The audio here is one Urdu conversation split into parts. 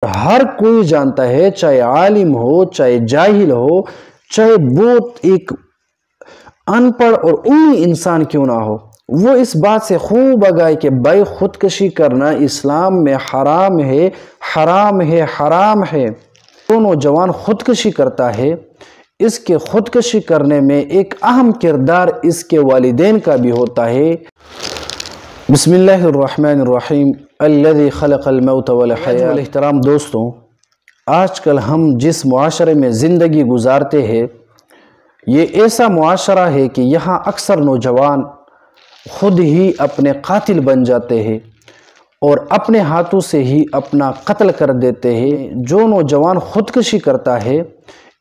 ہر کوئی جانتا ہے، چاہے عالم ہو، چاہے جاہل ہو، چاہے بہت ایک ان پڑھ اور امی انسان کیوں نہ ہو، وہ اس بات سے خوب آگاہ کہ بھائی خودکشی کرنا اسلام میں حرام ہے، حرام ہے، حرام ہے۔ جو نوجوان خودکشی کرتا ہے، اس کے خودکشی کرنے میں ایک اہم کردار اس کے والدین کا بھی ہوتا ہے۔ بسم اللہ الرحمن الرحیم، الذی خلق الموت والحیات۔ احترام دوستوں، آج کل ہم جس معاشرے میں زندگی گزارتے ہیں، یہ ایسا معاشرہ ہے کہ یہاں اکثر نوجوان خود ہی اپنے قاتل بن جاتے ہیں اور اپنے ہاتھوں سے ہی اپنا قتل کر دیتے ہیں۔ جو نوجوان خودکشی کرتا ہے،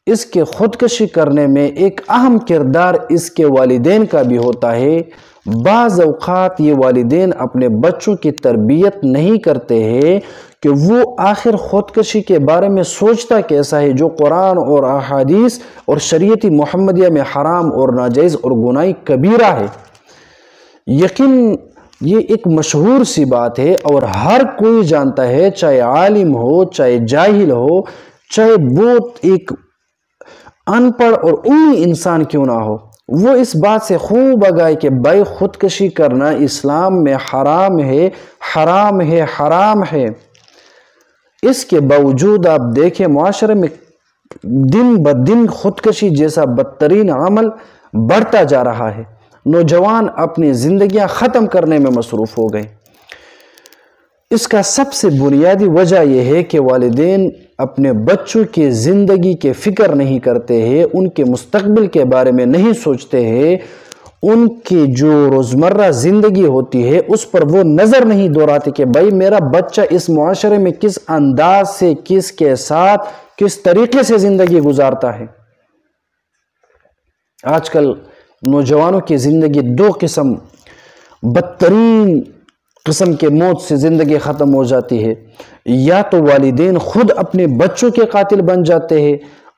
اس کے خودکشی کرنے میں ایک اہم کردار اس کے والدین کا بھی ہوتا ہے۔ بعض اوقات یہ والدین اپنے بچوں کی تربیت نہیں کرتے ہیں کہ وہ آخر خودکشی کے بارے میں سوچتا کیسا ہے، جو قرآن اور احادیث اور شریعت محمدیہ میں حرام اور ناجائز اور گناہ کبیرہ ہے۔ یقین یہ ایک مشہور سی بات ہے اور ہر کوئی جانتا ہے، چاہے عالم ہو، چاہے جاہل ہو، چاہے بہت ایک ان پڑھ اور امی انسان کیوں نہ ہو، وہ اس بات سے خوب آگاہ کہ بھائی خودکشی کرنا اسلام میں حرام ہے، حرام ہے، حرام ہے۔ اس کے باوجود آپ دیکھیں معاشرے میں دن بدن خودکشی جیسا بدترین عمل بڑھتا جا رہا ہے۔ نوجوان اپنی زندگیاں ختم کرنے میں مصروف ہو گئے۔ اس کا سب سے بنیادی وجہ یہ ہے کہ والدین اپنے بچوں کی زندگی کے فکر نہیں کرتے ہیں، ان کے مستقبل کے بارے میں نہیں سوچتے ہیں، ان کی جو روزمرہ زندگی ہوتی ہے اس پر وہ نظر نہیں دوڑاتے کہ بھائی میرا بچہ اس معاشرے میں کس انداز سے، کس کے ساتھ، کس طریقے سے زندگی گزارتا ہے۔ آج کل نوجوانوں کی زندگی دو قسم، بدترین قسم کے موت سے زندگی ختم ہو جاتی ہے۔ یا تو والدین خود اپنے بچوں کے قاتل بن جاتے ہیں،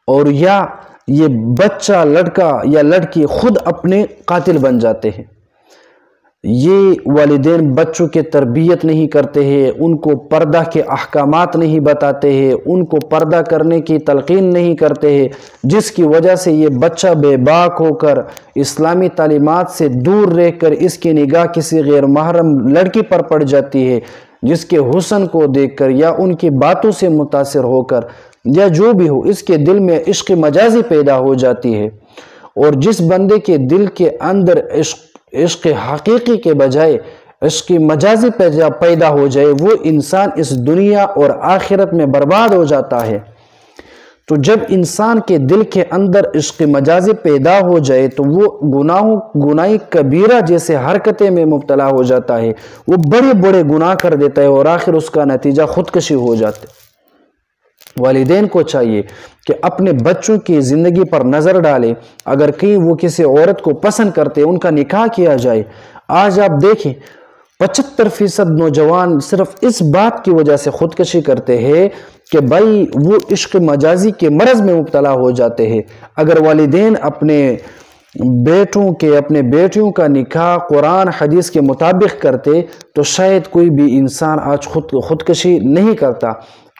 اور یا یہ بچہ، لڑکا یا لڑکی خود اپنے قاتل بن جاتے ہیں۔ یہ والدین بچوں کے تربیت نہیں کرتے ہیں، ان کو پردہ کے احکامات نہیں بتاتے ہیں، ان کو پردہ کرنے کی تلقین نہیں کرتے ہیں، جس کی وجہ سے یہ بچہ بے باک ہو کر اسلامی تعلیمات سے دور رہ کر اس کی نگاہ کسی غیر محرم لڑکی پر پڑ جاتی ہے، جس کے حسن کو دیکھ کر یا ان کی باتوں سے متاثر ہو کر یا جو بھی ہو، اس کے دل میں عشق مجازی پیدا ہو جاتی ہے۔ اور جس بندے کے دل کے اندر عشق حقیقی کے بجائے عشق مجازی پیدا ہو جائے، وہ انسان اس دنیا اور آخرت میں برباد ہو جاتا ہے۔ تو جب انسان کے دل کے اندر عشق مجازی پیدا ہو جائے تو وہ گناہ کبیرہ جیسے حرکتیں میں مبتلا ہو جاتا ہے، وہ بڑے بڑے گناہ کر دیتا ہے اور آخر اس کا نتیجہ خودکشی ہو جاتا ہے۔ والدین کو چاہیے کہ اپنے بچوں کی زندگی پر نظر ڈالے، اگر کہیں وہ کسی عورت کو پسند کرتے ان کا نکاح کیا جائے۔ آج آپ دیکھیں 75% نوجوان صرف اس بات کی وجہ سے خودکشی کرتے ہیں کہ بھائی وہ عشق مجازی کے مرض میں مبتلا ہو جاتے ہیں۔ اگر والدین اپنے بیٹیوں کا نکاح قرآن حدیث کے مطابق کرتے تو شاید کوئی بھی انسان آج خودکشی نہیں کرتا،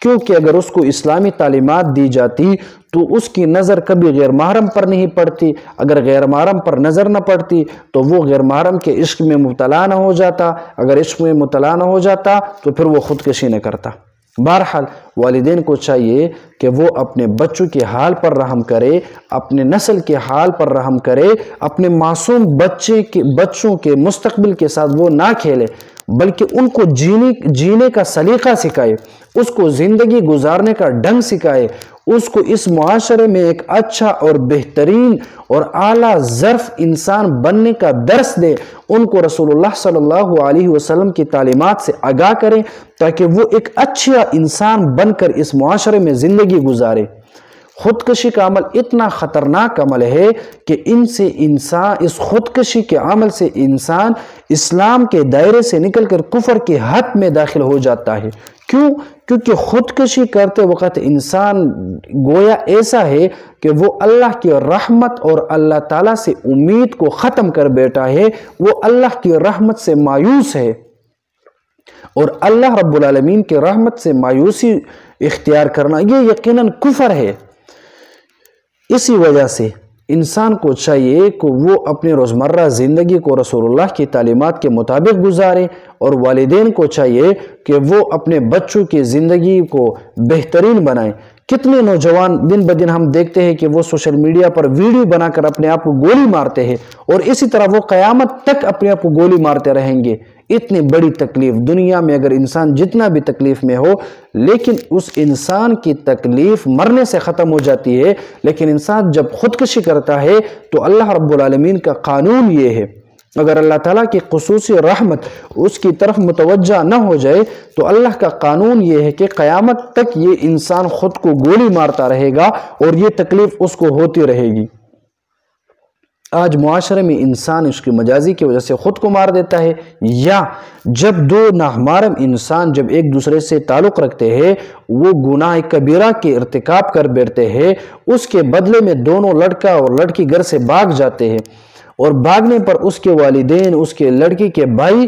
کیونکہ اگر اس کو اسلامی تعلیمات دی جاتی تو اس کی نظر کبھی غیر محرم پر نہیں پڑتی۔ اگر غیر محرم پر نظر نہ پڑتی تو وہ غیر محرم کے عشق میں مبتلا نہ ہو جاتا، اگر عشق میں مبتلا نہ ہو جاتا تو پھر وہ خودکشی نہ کرتا۔ بہرحال والدین کو چاہیے کہ وہ اپنے بچوں کے حال پر رحم کرے، اپنے نسل کے حال پر رحم کرے، اپنے معصوم بچوں کے مستقبل کے ساتھ وہ نہ کھیلے، بلکہ ان کو جینے کا سلیقہ سکھائے، اس کو زندگی گزارنے کا ڈھنگ سکھائے، اس کو اس معاشرے میں ایک اچھا اور بہترین اور اعلیٰ ظرف انسان بننے کا درس دے، ان کو رسول اللہ صلی اللہ علیہ وسلم کی تعلیمات سے آگاہ کریں تاکہ وہ ایک اچھا انسان بن کر اس معاشرے میں زندگی گزارے۔ خودکشی کا عمل اتنا خطرناک عمل ہے کہ اس خودکشی کے عمل سے انسان اسلام کے دائرے سے نکل کر کفر کے حد میں داخل ہو جاتا ہے۔ کیونکہ خودکشی کرتے وقت انسان گویا ایسا ہے کہ وہ اللہ کی رحمت اور اللہ تعالیٰ سے امید کو ختم کر بیٹھا ہے، وہ اللہ کی رحمت سے مایوس ہے۔ اور اللہ رب العالمین کے رحمت سے مایوسی اختیار کرنا یہ یقیناً کفر ہے۔ اسی وجہ سے انسان کو چاہیے کہ وہ اپنے روزمرہ زندگی کو رسول اللہ کی تعلیمات کے مطابق گزارے، اور والدین کو چاہیے کہ وہ اپنے بچوں کی زندگی کو بہترین بنائیں۔ کتنے نوجوان دن بدن ہم دیکھتے ہیں کہ وہ سوشل میڈیا پر ویڈیو بنا کر اپنے آپ کو گولی مارتے ہیں، اور اسی طرح وہ قیامت تک اپنے آپ کو گولی مارتے رہیں گے۔ اتنی بڑی تکلیف دنیا میں، اگر انسان جتنا بھی تکلیف میں ہو، لیکن اس انسان کی تکلیف مرنے سے ختم ہو جاتی ہے۔ لیکن انسان جب خودکشی کرتا ہے تو اللہ رب العالمین کا قانون یہ ہے، اگر اللہ تعالیٰ کی خصوصی رحمت اس کی طرف متوجہ نہ ہو جائے تو اللہ کا قانون یہ ہے کہ قیامت تک یہ انسان خود کو گولی مارتا رہے گا اور یہ تکلیف اس کو ہوتی رہے گی۔ آج معاشرے میں انسان اس کی مجازی کی وجہ سے خود کو مار دیتا ہے، یا جب دو نامحرم انسان جب ایک دوسرے سے تعلق رکھتے ہیں وہ گناہ کبیرہ کے ارتکاب کر بیٹھتے ہیں، اس کے بدلے میں دونوں لڑکا اور لڑکی گھر سے بھاگ جاتے ہیں، اور بھاگنے پر اس کے والدین، اس کے لڑکی کے بھائی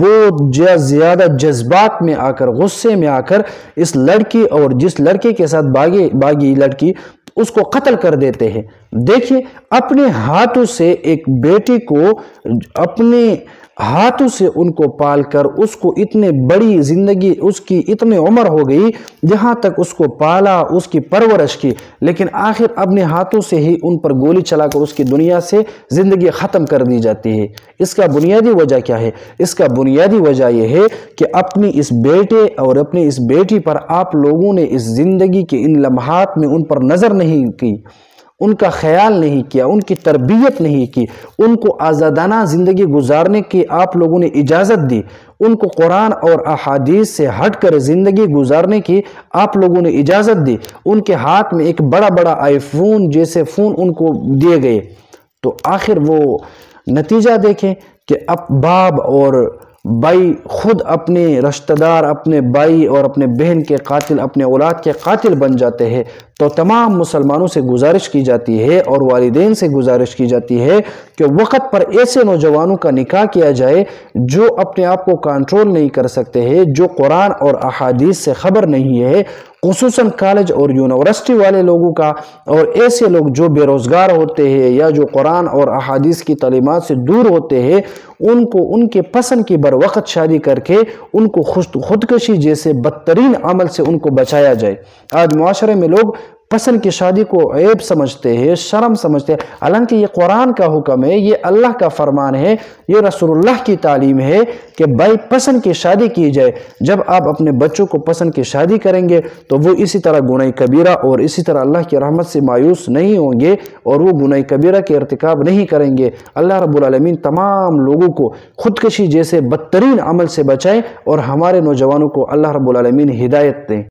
بہت زیادہ جذبات میں آ کر، غصے میں آ کر اس لڑکی اور جس لڑکے کے ساتھ باغی لڑکی اس کو قتل کر دیتے ہیں۔ دیکھیے، اپنے ہاتھوں سے ایک بیٹی کو، اپنے ہاتھوں سے ان کو پال کر اس کو اتنے بڑی زندگی، اس کی اتنی عمر ہو گئی جہاں تک اس کو پالا، اس کی پرورش کی، لیکن آخر اپنے ہاتھوں سے ہی ان پر گولی چلا کر اس کی دنیا سے زندگی ختم کر دی جاتی ہے۔ اس کا بنیادی وجہ کیا ہے؟ اس کا بنیادی وجہ یہ ہے کہ اپنی اس بیٹے اور اپنی اس بیٹی پر آپ لوگوں نے اس زندگی کے ان لمحات میں ان پر نظر نہیں کی، ان کا خیال نہیں کیا، ان کی تربیت نہیں کی، ان کو آزادانہ زندگی گزارنے کی آپ لوگوں نے اجازت دی، ان کو قرآن اور احادیث سے ہٹ کر زندگی گزارنے کی آپ لوگوں نے اجازت دی، ان کے ہاتھ میں ایک بڑا بڑا آئی فون جیسے فون ان کو دیے گئے، تو آخر وہ نتیجہ دیکھیں کہ اب باپ اور بھائی خود اپنے رشتہ دار، اپنے بھائی اور اپنے بہن کے قاتل، اپنے اولاد کے قاتل بن جاتے ہیں۔ تو تمام مسلمانوں سے گزارش کی جاتی ہے اور والدین سے گزارش کی جاتی ہے کہ وقت پر ایسے نوجوانوں کا نکاح کیا جائے جو اپنے آپ کو کنٹرول نہیں کر سکتے ہیں، جو قرآن اور احادیث سے خبر نہیں ہے، خصوصاً کالج اور یونیورسٹی والے لوگوں کا، اور ایسے لوگ جو بے روزگار ہوتے ہیں یا جو قرآن اور احادیث کی تعلیمات سے دور ہوتے ہیں، ان کو ان کے پسند کی بروقت شادی کر کے ان کو خودکشی جیسے بدترین عمل سے ان کو بچایا جائے۔ آج معاشرے میں لوگ پسند کی شادی کو عیب سمجھتے ہیں، شرم سمجھتے ہیں، حالانکہ یہ قرآن کا حکم ہے، یہ اللہ کا فرمان ہے، یہ رسول اللہ کی تعلیم ہے کہ بھائی پسند کی شادی کی جائے۔ جب آپ اپنے بچوں کو پسند کی شادی کریں گے تو وہ اسی طرح گناہ کبیرہ اور اسی طرح اللہ کی رحمت سے مایوس نہیں ہوں گے اور وہ گناہ کبیرہ کے ارتکاب نہیں کریں گے۔ اللہ رب العالمین تمام لوگوں کو خودکشی جیسے بدترین عمل سے بچائے اور ہمارے نوجوانوں کو اللہ رب العالمین ہدایت دیں۔